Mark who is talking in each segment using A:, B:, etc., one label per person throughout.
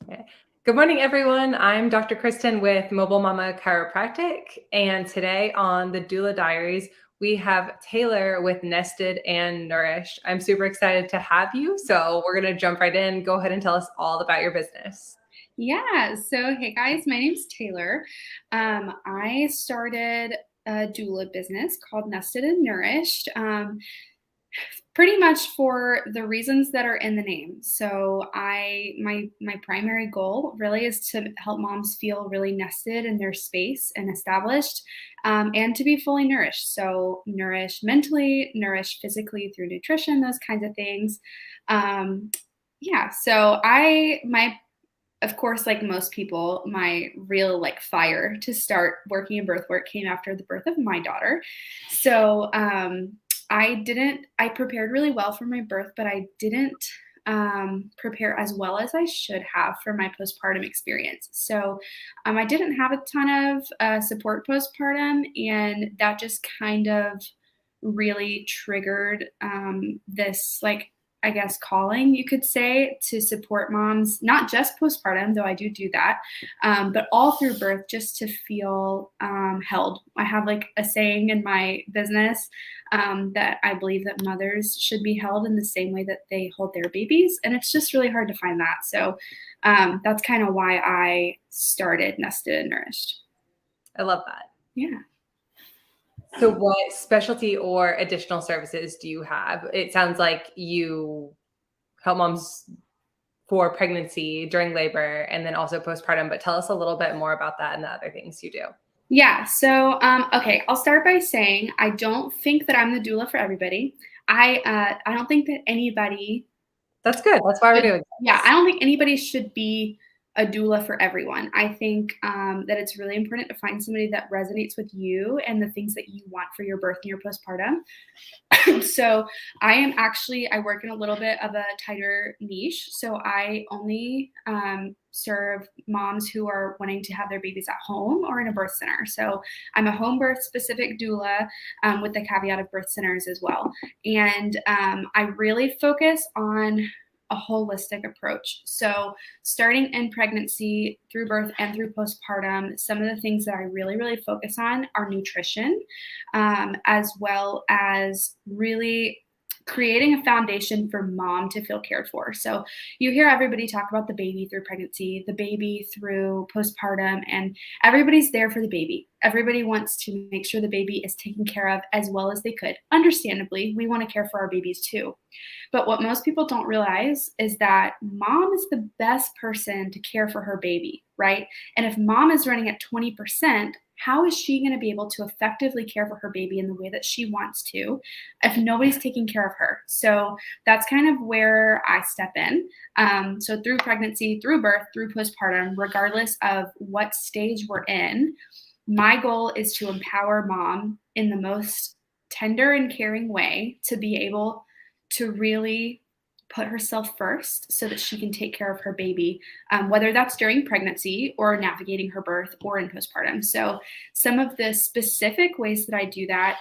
A: Okay. Good morning, everyone. I'm Dr. Kristin with Mobile Mama Chiropractic. And today on the Doula Diaries, we have Taylor with Nested and Nourished. I'm super excited to have you. So we're going to jump right in. Go ahead and tell us all about your business.
B: Yeah. So, hey guys, my name's Taylor. I started a doula business called Nested and Nourished, pretty much for the reasons that are in the name. So, my primary goal really is to help moms feel really nested in their space and established, and to be fully nourished. So, nourished mentally, nourished physically through nutrition, those kinds of things. Um, yeah. So, my of course, like most people, my real fire to start working in birth work came after the birth of my daughter. So I prepared really well for my birth, but I didn't prepare as well as I should have for my postpartum experience. So I didn't have a ton of support postpartum, and that just kind of really triggered this I guess calling, you could say, to support moms, not just postpartum, though I do that, but all through birth, just to feel held. I have like a saying in my business that I believe that mothers should be held in the same way that they hold their babies. And it's just really hard to find that. So that's kind of why I started Nested and Nourished.
A: I love that.
B: Yeah.
A: So, what specialty or additional services do you have? It sounds like you help moms for pregnancy, during labor, and then also postpartum, but tell us a little bit more about that and the other things you do.
B: Yeah. So, okay, I'll start by saying I don't think that I'm the doula for everybody. I don't think that anybody
A: That's good. That's why we're
B: should,
A: doing
B: yeah, I
A: this.
B: don't think anybody should be a doula for everyone. I think that it's really important to find somebody that resonates with you and the things that you want for your birth and your postpartum. So I work in a little bit of a tighter niche. So I only serve moms who are wanting to have their babies at home or in a birth center. So I'm a home birth specific doula, with the caveat of birth centers as well. And I really focus on a holistic approach. So starting in pregnancy, through birth, and through postpartum, some of the things that I really focus on are nutrition, as well as really creating a foundation for mom to feel cared for. So you hear everybody talk about the baby through pregnancy, the baby through postpartum, and everybody's there for the baby. Everybody wants to make sure the baby is taken care of as well as they could. Understandably, we want to care for our babies too. But what most people don't realize is that mom is the best person to care for her baby, right? And if mom is running at 20%, how is she going to be able to effectively care for her baby in the way that she wants to if nobody's taking care of her? So that's kind of where I step in. So through pregnancy, through birth, through postpartum, regardless of what stage we're in, my goal is to empower mom in the most tender and caring way to be able to really put herself first so that she can take care of her baby, whether that's during pregnancy or navigating her birth or in postpartum. So, some of the specific ways that I do that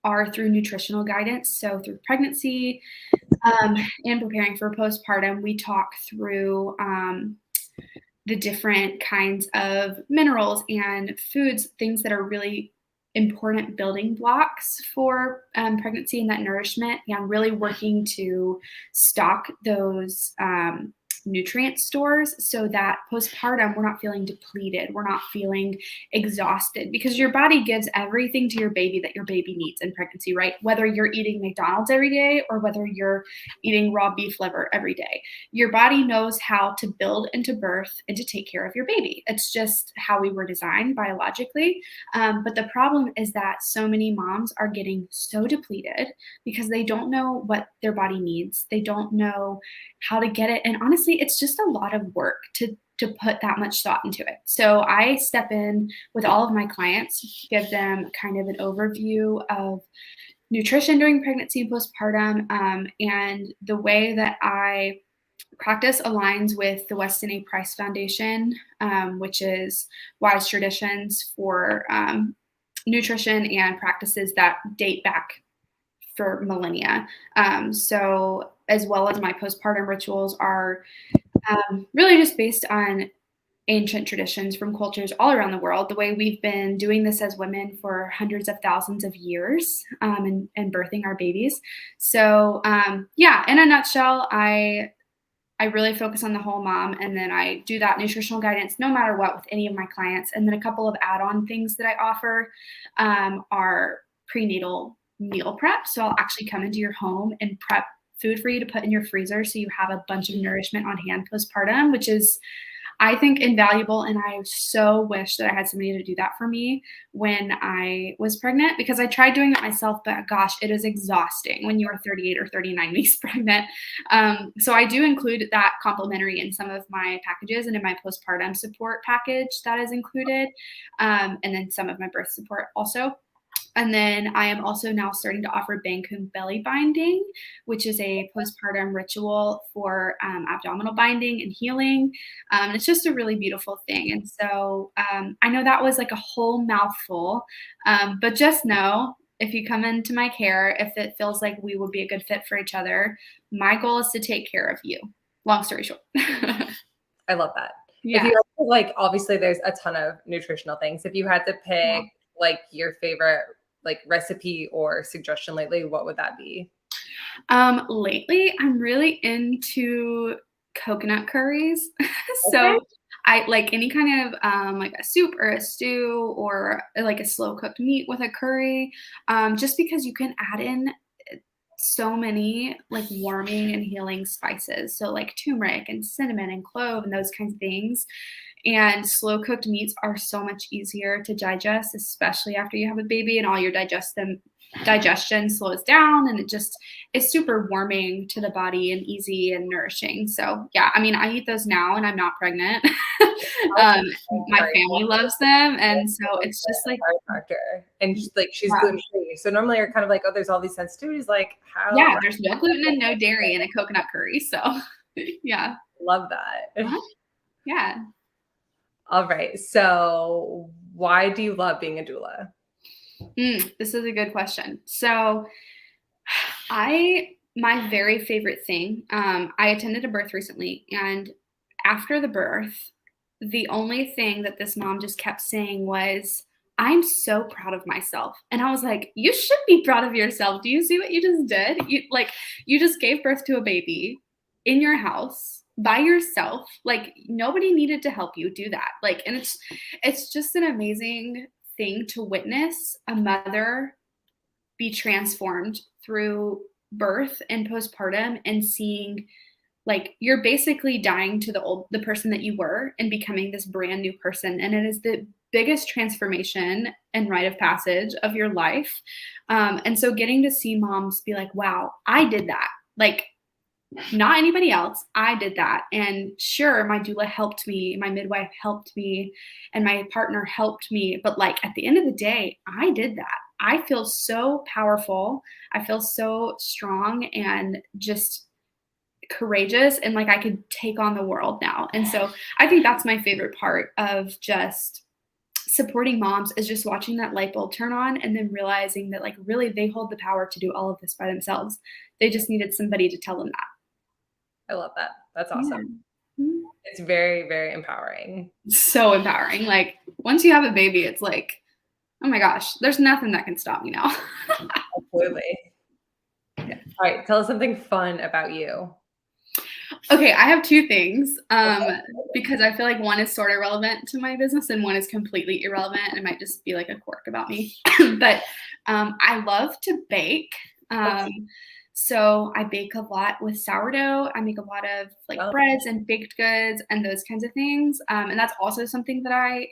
B: are through nutritional guidance. So, through pregnancy and preparing for postpartum, we talk through the different kinds of minerals and foods, things that are really important building blocks for pregnancy and that nourishment, and really working to stock those nutrient stores so that postpartum we're not feeling depleted, we're not feeling exhausted, because your body gives everything to your baby that your baby needs in pregnancy, right? Whether you're eating McDonald's every day or whether you're eating raw beef liver every day, your body knows how to build into birth and to take care of your baby. It's just how we were designed biologically. But the problem is that so many moms are getting so depleted because they don't know what their body needs. They don't know how to get it. And honestly, it's just a lot of work to put that much thought into it. So I step in with all of my clients, give them kind of an overview of nutrition during pregnancy and postpartum, and the way that I practice aligns with the Weston A. Price Foundation, which is wise traditions for nutrition and practices that date back for millennia. So, as well as my postpartum rituals are Really just based on ancient traditions from cultures all around the world, the way we've been doing this as women for hundreds of thousands of years, and birthing our babies. So yeah, in a nutshell, I really focus on the whole mom, and then I do that nutritional guidance no matter what with any of my clients. And then a couple of add-on things that I offer are prenatal meal prep. So I'll actually come into your home and prep food for you to put in your freezer so you have a bunch of nourishment on hand postpartum, which is, I think, invaluable. And I so wish that I had somebody to do that for me when I was pregnant, because I tried doing it myself, but gosh, it is exhausting when you are 38 or 39 weeks pregnant. So I do include that complimentary in some of my packages, and in my postpartum support package that is included. And then some of my birth support also. And then I am also now starting to offer Bangkok belly binding, which is a postpartum ritual for abdominal binding and healing. It's just a really beautiful thing. And so I know that was like a whole mouthful, but just know, if you come into my care, if it feels like we would be a good fit for each other, my goal is to take care of you. Long story short.
A: I love that.
B: Yeah.
A: If you had to, like, obviously there's a ton of nutritional things. If you had to pick like your favorite like recipe or suggestion lately, what would that be?
B: Lately, I'm really into coconut curries.
A: Okay.
B: So I like any kind of like a soup or a stew, or like a slow cooked meat with a curry, just because you can add in so many like warming and healing spices. So like turmeric and cinnamon and clove and those kinds of things. And slow cooked meats are so much easier to digest, especially after you have a baby and all your digestion slows down, and it just is super warming to the body and easy and nourishing. So yeah, I mean, I eat those now and I'm not pregnant. My family loves them, and so it's just like
A: chiropractor, and she's gluten free. So normally you're kind of like, oh, there's all these sensitivities. Like, how?
B: Yeah, there's no gluten and no dairy in a coconut curry. So yeah,
A: Love that.
B: yeah.
A: All right. So why do you love being a doula?
B: This is a good question. So my very favorite thing, I attended a birth recently, and after the birth, the only thing that this mom just kept saying was, "I'm so proud of myself." And I was like, "You should be proud of yourself. Do you see what you just did? You just gave birth to a baby in your house by yourself. Like, nobody needed to help you do that." Like, and it's just an amazing thing to witness a mother be transformed through birth and postpartum, and seeing, like, you're basically dying to the person that you were and becoming this brand new person. And it is the biggest transformation and rite of passage of your life. And so getting to see moms be like, wow, I did that. Like, not anybody else. I did that. And sure, my doula helped me, my midwife helped me, and my partner helped me. But like, at the end of the day, I did that. I feel so powerful. I feel so strong and just courageous, and like I could take on the world now. And so I think that's my favorite part of just supporting moms, is just watching that light bulb turn on, and then realizing that like really they hold the power to do all of this by themselves. They just needed somebody to tell them that.
A: I love that. That's awesome.
B: Yeah.
A: It's very, very empowering.
B: So empowering. Like, once you have a baby, it's like, oh my gosh, there's nothing that can stop me now.
A: Absolutely. Yeah. All right. Tell us something fun about you.
B: Okay, I have two things, because I feel like one is sort of relevant to my business and one is completely irrelevant, and it might just be like a quirk about me. But I love to bake. So I bake a lot with sourdough. I make a lot of like breads and baked goods and those kinds of things. And that's also something that I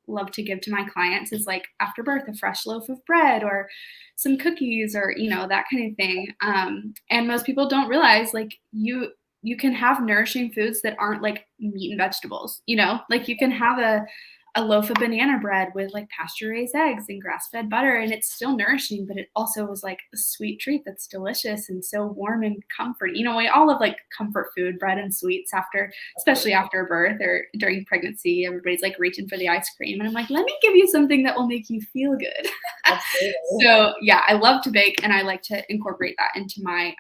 B: love to give to my clients, is like after birth, a fresh loaf of bread or some cookies, or, you know, that kind of thing. And most people don't realize, like, you can have nourishing foods that aren't like meat and vegetables, you know, like you can have a loaf of banana bread with like pasture raised eggs and grass fed butter, and it's still nourishing, but it also was like a sweet treat that's delicious and so warm and comforting. You know, we all love like comfort food, bread and sweets especially after birth or during pregnancy. Everybody's like reaching for the ice cream, and I'm like, let me give you something that will make you feel good. So yeah, I love to bake, and I like to incorporate that into my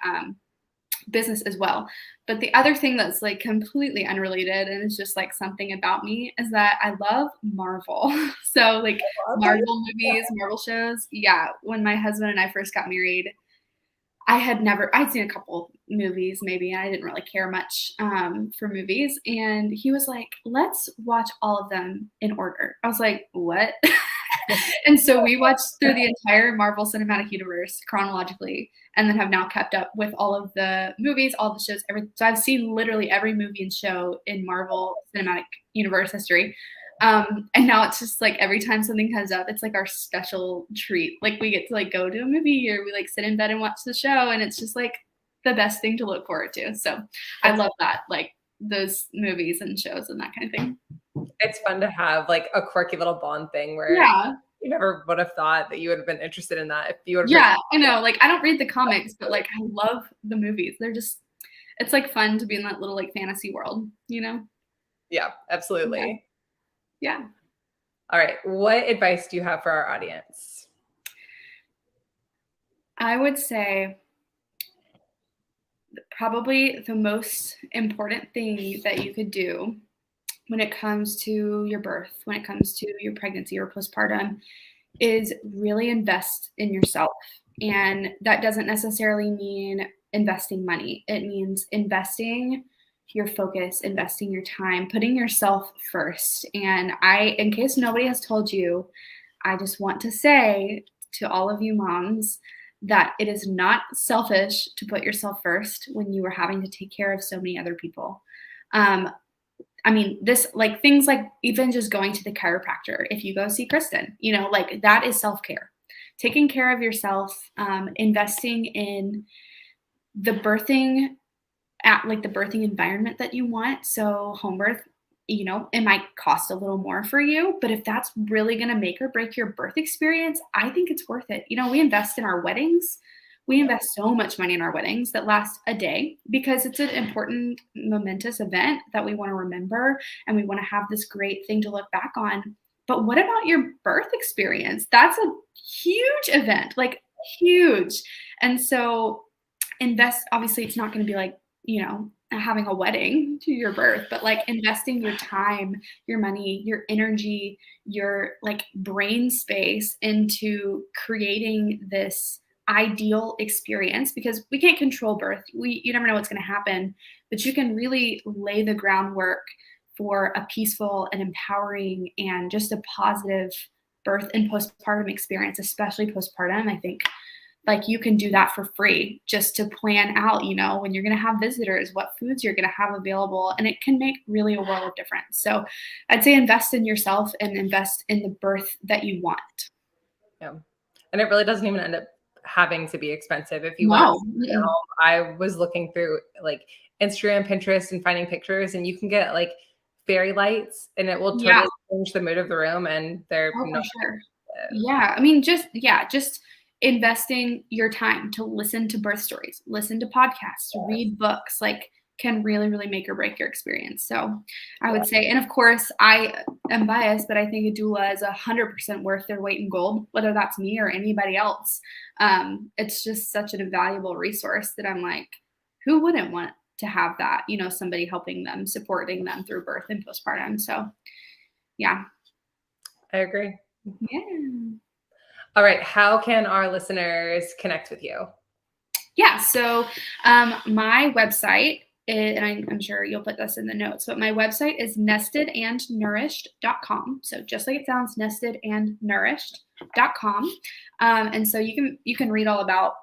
B: business as well. But the other thing that's like completely unrelated and it's just like something about me is that I love Marvel. So like
A: Okay.
B: Marvel movies, Marvel shows. Yeah, when my husband and I first got married, I'd seen a couple movies maybe, and I didn't really care much for movies. And he was like, let's watch all of them in order. I was like, what? And so we watched through the entire Marvel Cinematic Universe chronologically, and then have now kept up with all of the movies, all the shows, everything. So I've seen literally every movie and show in Marvel Cinematic Universe history. And now it's just like every time something comes up, it's like our special treat. Like we get to like go to a movie or we like sit in bed and watch the show, and it's just like the best thing to look forward to. So I love that, like those movies and shows and that kind of thing.
A: It's fun to have like a quirky little bond thing where
B: Yeah.
A: you never would have thought that you would have been interested in that if you would have.
B: Yeah, I know. Like I don't read the comics, but like I love the movies. They're just it's like fun to be in that little like fantasy world, you know?
A: Yeah, absolutely.
B: Yeah.
A: All right. What advice do you have for our audience?
B: I would say probably the most important thing that you could do when it comes to your birth, when it comes to your pregnancy or postpartum, is really invest in yourself. And that doesn't necessarily mean investing money. It means investing your focus, investing your time, putting yourself first. And in case nobody has told you, I just want to say to all of you moms that it is not selfish to put yourself first when you are having to take care of so many other people. I mean, this like things like even just going to the chiropractor, if you go see Kristin, you know, like that is self care. Taking care of yourself, investing in the birthing at like the birthing environment that you want. So home birth, you know, it might cost a little more for you, but if that's really going to make or break your birth experience, I think it's worth it. You know, we invest in our weddings. We invest so much money in our weddings that last a day because it's an important, momentous event that we want to remember and we want to have this great thing to look back on. But what about your birth experience? That's a huge event, like huge. And so invest, obviously, it's not going to be like, you know, having a wedding to your birth, but like investing your time, your money, your energy, your like brain space into creating this ideal experience because we can't control birth. You never know what's going to happen, but you can really lay the groundwork for a peaceful and empowering and just a positive birth and postpartum experience, especially postpartum. I think like you can do that for free just to plan out, you know, when you're going to have visitors, what foods you're going to have available. And it can make really a world of difference. So I'd say invest in yourself and invest in the birth that you want.
A: Yeah. And it really doesn't even end up having to be expensive. If you
B: No.
A: want to, you know, I was looking through like Instagram, Pinterest, and finding pictures, and you can get like fairy lights, and it will totally change the mood of the room. And they're
B: for sure. Yeah. I mean, just investing your time to listen to birth stories, listen to podcasts, read books, like can really, really make or break your experience. So I would say, and of course I am biased, but I think a doula is 100% worth their weight in gold, whether that's me or anybody else. It's just such an invaluable resource that I'm like, who wouldn't want to have that, you know, somebody helping them, supporting them through birth and postpartum. So yeah.
A: I agree.
B: Yeah.
A: All right. How can our listeners connect with you?
B: Yeah. So my website, and I'm sure you'll put this in the notes, but my website is nestedandnourished.com. So just like it sounds, nestedandnourished.com. And so you can read all about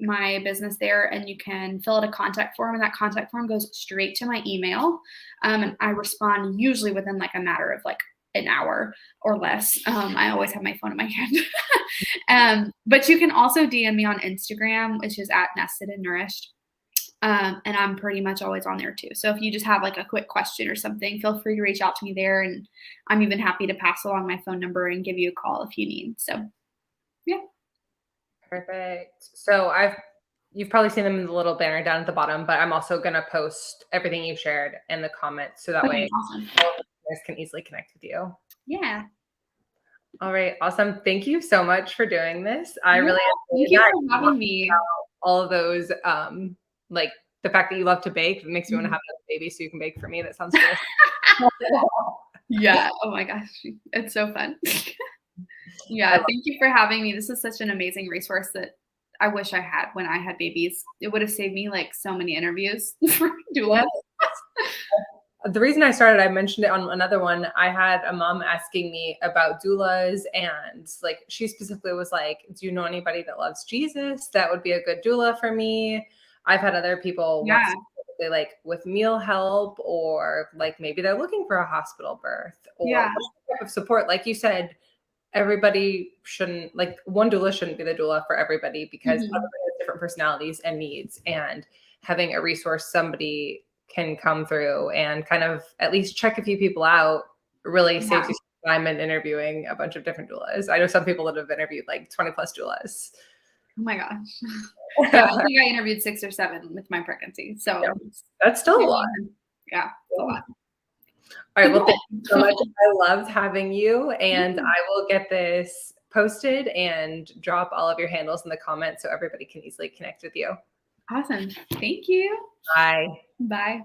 B: my business there, and you can fill out a contact form, and that contact form goes straight to my email. And I respond usually within like a matter of like an hour or less. I always have my phone in my hand. But you can also DM me on Instagram, which is at Nested and Nourished. And I'm pretty much always on there too. So if you just have like a quick question or something, feel free to reach out to me there. And I'm even happy to pass along my phone number and give you a call if you need. So yeah.
A: Perfect. So you've probably seen them in the little banner down at the bottom, but I'm also going to post everything you shared in the comments so that way
B: Awesome.
A: listeners can easily connect with you.
B: Yeah.
A: All right. Awesome. Thank you so much for doing this. I really
B: thank you for having me.
A: all of those like the fact that you love to bake makes me want to have a baby so you can bake for me. That sounds good.
B: Yeah. Oh my gosh. It's so fun. Yeah. Thank you for having me. This is such an amazing resource that I wish I had when I had babies. It would have saved me like so many interviews for doulas.
A: The reason I started, I mentioned it on another one. I had a mom asking me about doulas, and like she specifically was like, "Do you know anybody that loves Jesus? That would be a good doula for me." I've had other people want specifically like with meal help, or like maybe they're looking for a hospital birth or what type of support. Like you said, everybody shouldn't, like one doula shouldn't be the doula for everybody because everybody has different personalities and needs, and having a resource somebody can come through and kind of at least check a few people out really saves you some time in interviewing a bunch of different doulas. I know some people that have interviewed like 20 plus doulas.
B: Oh my gosh. Yeah, I think I interviewed 6 or 7 with my pregnancy. So
A: that's still a lot.
B: Yeah, it's a lot.
A: All right. Well, thank you so much. I loved having you, and I will get this posted and drop all of your handles in the comments so everybody can easily connect with you.
B: Awesome. Thank you.
A: Bye.
B: Bye.